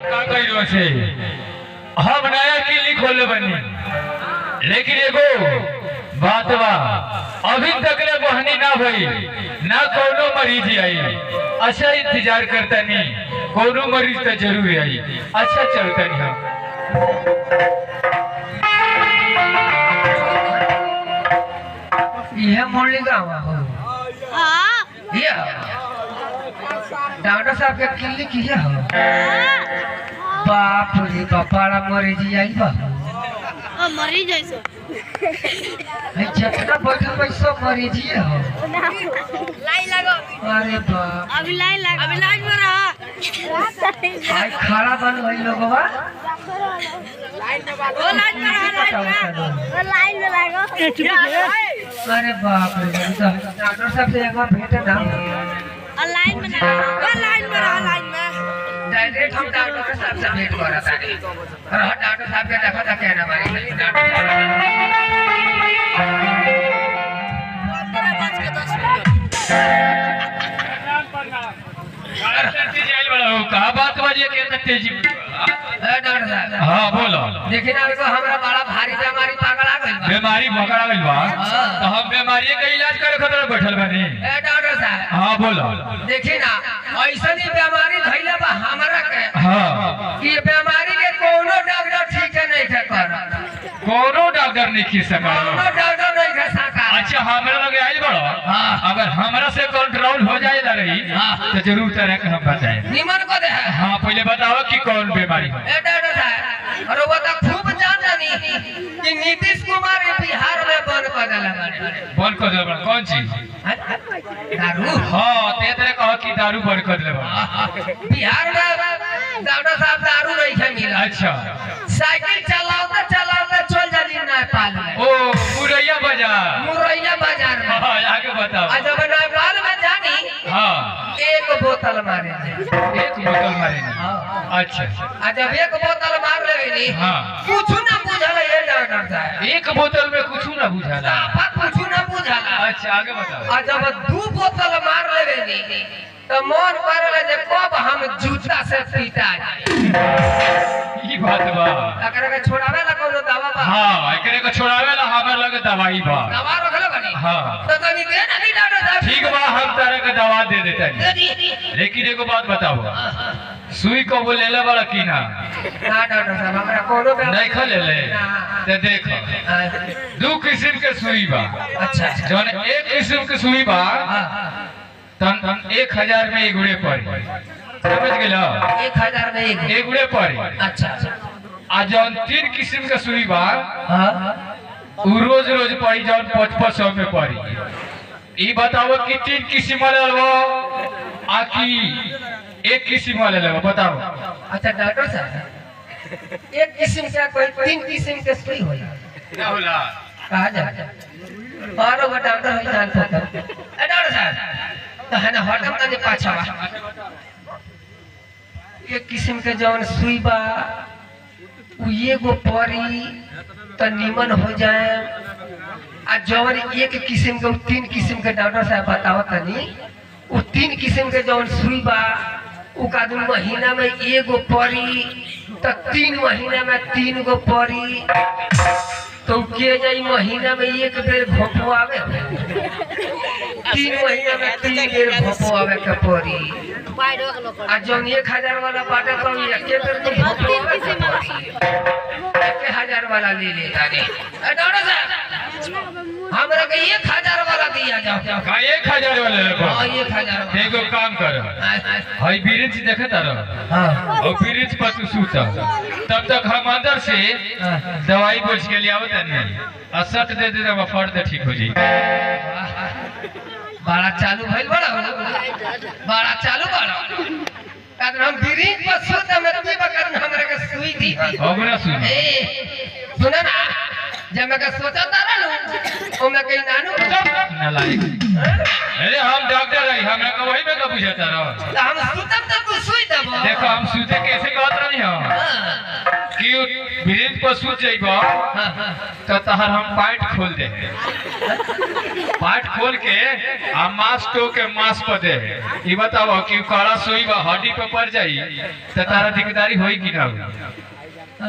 का कइलो से हम नया क्लिनिक खोले बनी, लेकिन एगो बात बा, अभी तक ले बहनी ना भई ना कोनो मरीज आई। अच्छा इंतजार करता नहीं, कोनो मरीज तो जरूर आई। अच्छा चलता नहीं हम यह मुरली गाँव डॉक्टर साहब के क्लिनिक ये हो। बाप रे बापारा मरीज आई बा मरीज ऐसे जितना बैठल पैसा मरीज ही हो। लाइन लगो अरे बाप अभी लाइन लगा अभी लाइन में रहा आई खड़ा बन गई लोगवा वो लाइन में लगो अरे बाप रे डॉक्टर साहब से एक बार भेंट ना लाइन में रहा लाइन में डायरेक्ट हम डॉक्टर साहब से भेंट करा था और डॉक्टर साहब के देखा था कहना मारी कहा बात बजे के तेजी डॉक्टर साहब हाँ बोलो। देखिए ना देखो हमरा बड़ा भारी बीमारी पागल आ गई बा। बीमारी पकड़ा गई बा तो हम बीमारी के इलाज करे खातिर बैठल बानी। डॉक्टर साहब हाँ बोलो। देखिए ना ऐसा ही बीमारी धइला बा हमरा के हाँ कि बीमारी के कोनो डॉक्टर ठीक नहीं है कर कोनो डॉक्टर नहीं खी सका। कोनो डॉक्टर नहीं है सका। अच्छा हमरा लगे आइल बड़ो, अगर हमरा से कंट्रोल हो जाए रही तो जरूर तरह के हम बताएं। निमन को दे हाँ पहले बताओ कि कौन बीमारी है। डॉक्टर साहब और वो तो खूब जानी कि नीतीश कुमार बिहार में बंद कर देला बंद कर दे कौन चीज? दारू। हाँ ते तरह कहो कि दारू बंद कर दे। बिहार में डॉक्टर साहब दारू नहीं है मिला। अच्छा साइकिल चलाते चलाते चल जाली नेपाल में। ओ मुरैया बाजार। मुरैया बाजार में। हाँ आगे बताओ। जब नेपाल में जानी हाँ एक बोतल मारे एक बोतल मारे। अच्छा जब एक बोतल मार लेनी हाँ कुछ ना बुझल ये डॉक्टर साहब। एक बोतल में कुछ ना बुझाला। कुछ ना बुझल। अच्छा आगे बताओ। जब दू बोतल मार लेनी तो मन करला जे कब हम जूता से पीटा जाए। ई बात बा। एकरा के छोड़ावे ला कोनो दवा बा? हाँ एकरे को छोड़ावे ला हमर लगे दवाई बा। दवा रखले बनी? हाँ तो तनी दे ना नी डॉक्टर साहब। ठीक बा हम तरह के दवा दे देते हैं। दे दी। लेकिन एगो बात बताओ, सुई को वो लेला बड़ा की ना? ना डॉक्टर साहब हमरा कोनो नहीं खा ले ले ते देखो दो किस्म के सुई बा। अच्छा जौन एक किस्म के सुई बा तन 1000 में एगुड़े पड़ी, समझ गेलो? 1000 में एक एगुड़े पड़ी। अच्छा आ जौन 3 किस्म के सुई बा हां उ रोज रोज पड़ी, जौन 500 में पड़ी। ई बताओ कि 3 किस्म वाला लो आ कि एक किस्म वाला लो बताओ। अच्छा डॉक्टर साहब एक किस्म का कोई 3 किस्म के सुई होला क्या होला? कहा जा बारो डॉक्टर हो जान पता। डॉक्टर साहब तो है ना हटम तनी पाछवा एक किस्म के जौन सुई बा उ एगो परी तो निमन हो जाए। आ जौन एक किस्म के 3 किस्म के डॉक्टर साहब बताओ तनी उ 3 किस्म के जौन सुई बा उ का 2 महीना में एगो परी तो 3 महीना में 3 गो परी तो के जाई महीना में एक बेर घोपो आवे 3 महीना में 3 बेर घोपो आवे के परी। आ जौन 1000 वाला बाटे तो एक बेर तो घोपो आवे 1000 वाला ले ले तानी। डॉक्टर साहब हमरा के 1000 वाला दिया जाओ। का 1000 वाला ले हां 1000 एगो काम कर, हई ब्रिज देखत रहो। हां और ब्रिज पर तू सूत, तब तक हम अंदर से दवाई बोझ के लिए आवत नहीं और सट दे दे तब फट दे ठीक हो जाई। बड़ा चालू भइल बड़ा बड़ा चालू बड़ा अगर हम ब्रिज पर सूत में तू बकर हमरा के सुई दी। हमरा सुन ए सुना ना जब मैं सोचा तारा नु ओ मैं कहीं नानू ना लायक। अरे हम डॉक्टर है, हमरा को वही में का पूछता रहो। हम सुतम त तू सुई दबो। देखो हम सूते कैसे कहत रही हो कि ब्रिज पर सूत जाइबो तो तहर हम पाइट खोल दे पाइट खोल के आ मांस टो के मांस पर दे ई बताओ कि कड़ा सोई बा हड्डी पे पड़ जाई तो तारा दिकदारी होई कि ना होई?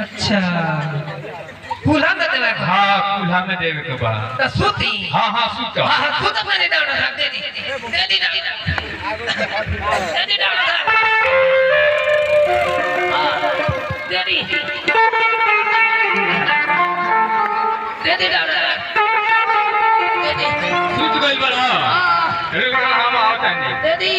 अच्छा कुल्हा में देवे को? हाँ कुल्हा में देवे के बा। तो सूती? हाँ हाँ सूत हाँ हाँ सूत अपने डाउन साहब दे दी दे दी डाउन साहब दे दी डाउन साहब दे दी सूत गइल बा ना रे हम आवत नहीं दे दी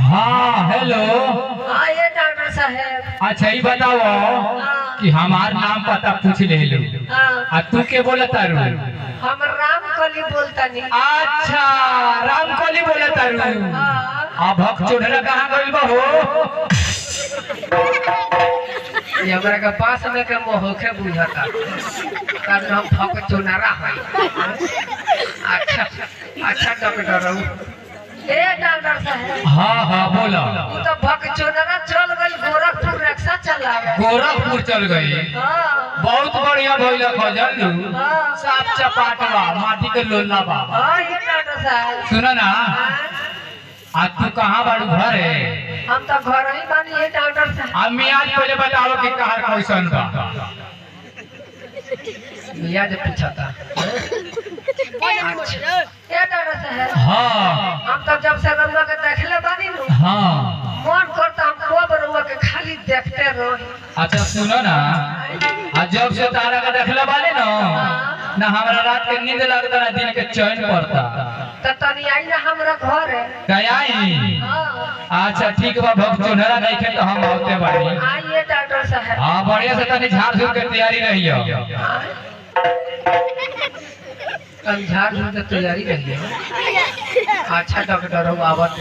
हाँ हेलो। हाँ ये डॉक्टर साहब। अच्छा ये बताओ कि हमार नाम पता पूछ ले लो आ तू के बोला तारू? हम रामकली बोलता नहीं। अच्छा रामकली बोला तारू। आ भक्त चोढ़ला कहाँ गइल बा हो? ये हमरा के पास में के मोहके बुझाता कारण हम भक्त चोनारा है। अच्छा अच्छा डॉक्टर रहू ए डॉक्टर साहब। हाँ हाँ बोला। वो तो भक्त चोनारा चल गई गोरखपुर रिक्शा चलावे। गोरखपुर चल गई? हाँ बहुत बढ़िया भइला खजल साफ चपाटवा माटी के लोला बा। हाँ ये डॉक्टर साहब। सुना ना आज तू कहाँ बाड़ू घर है? हम तो घर ही बानी ये डॉक्टर साहब। अब मियाज पहले बताओ कि कहाँ कैसन बा? मियाज पूछा था। ये डॉक्टर साहब। हाँ हम तो जब से रउआ के देखले बानी नु हाँ मन करता हम खूब रउआ के खाली देखते रही। अच्छा सुनो ना आज जब से तारा का देखले बाले ना हमरा रात के नींद लगता ना दिन के चैन पड़ता। तो तनी आई ना हमरा घर है। गयाई? हाँ अच्छा ठीक बा भक्त चोनरा नहीं खे तो हम आते बाड़ी। आइए डॉक्टर साहब। हाँ बढ़िया से तनी झाड़ झूड़ के तैयारी रही हो। तनी झाड़ झूड़ के तैयारी रही है। अच्छा डॉक्टर हो आवत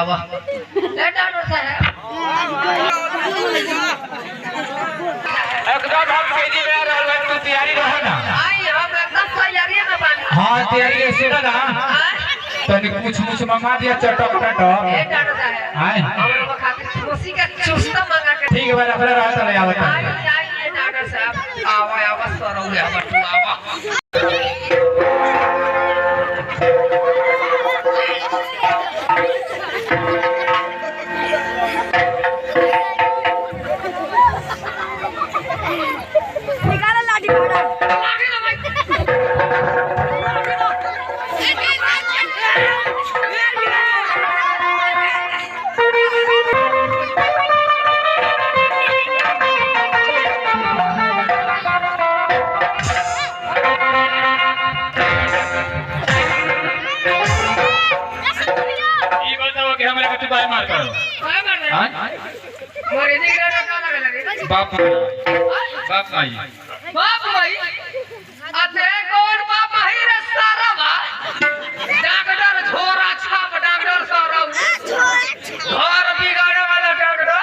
आवा ए डॉक्टर साहब। एकदम हम तेजी में रहल है तू तैयारी रहो ना। आई हम एकदम तैयारी में बानी। हाँ तैयारी से ना तनी कुछ मुछ मंगा दिया चटक ए टटक। डॉक्टर साहब आए हमरा खातिर खुशी का चुस्ता मंगा के। ठीक है भाई अपना रहा चले आवत आइए डॉक्टर साहब। आवा आवा सरौ आवा तू आवा। निकाला लाठी फाड़ा ये बताओ कि हमरा के बाय मार कर हां मोरे निकला का लगल रे बाप आई बाप भाई अते कौन बाप ही रे सारा बा डॉक्टर झोरा छाप डॉक्टर सारा घर बिगाड़े वाला डॉक्टर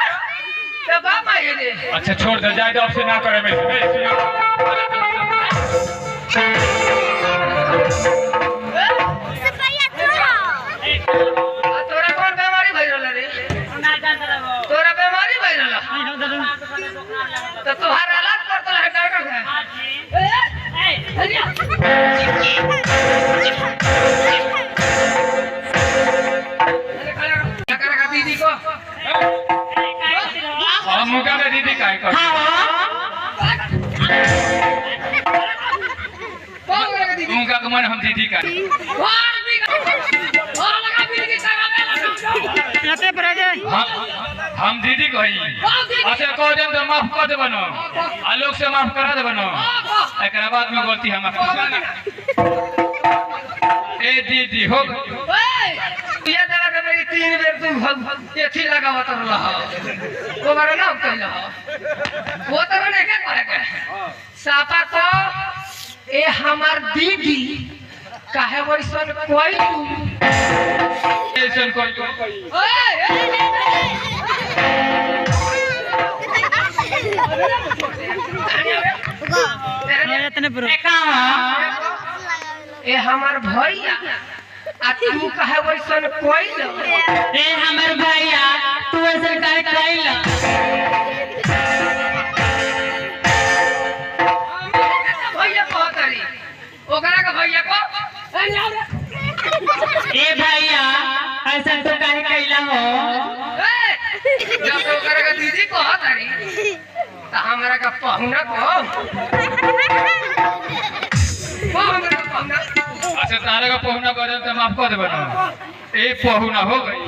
ते बाप ही रे। अच्छा छोड़ दे जाए अब से ना करे मैं तोरा कौन बीमारी भइल रे? तोरा बीमारी भइल तो तोहार इलाज करता है डॉक्टर साहब। दीदी को हम मुका में दीदी काय कर मुका के मन हम दीदी का हम दीदी कही। अच्छा कह देम तो माफ कर दे बनो आलोक से माफ करा दे बनो एकरा बाद में गलती हम ए दीदी हो ये तरह के मेरी 3 बेर तुम एथी लगावत रहा दोबारा ना कहला वो तो नहीं के करे के सापा तो ए हमार दीदी काहे वैसन कोई तू ऐसन कोई तेरे इतने बरो ए हमार भैया आ तू कहे वैसन कोई न ए हमर भैया तू ऐसे काहे कइला भैया कह करी ओकरा का भैया को ए भैया ऐसा तो काहे कइला हो जब ओकरा का दीदी कह करी त हमरा का पहुना को हमरा का पहुना अच्छा तारा का पहुना करे तो माफ कर देबे ना ए पहुना हो गई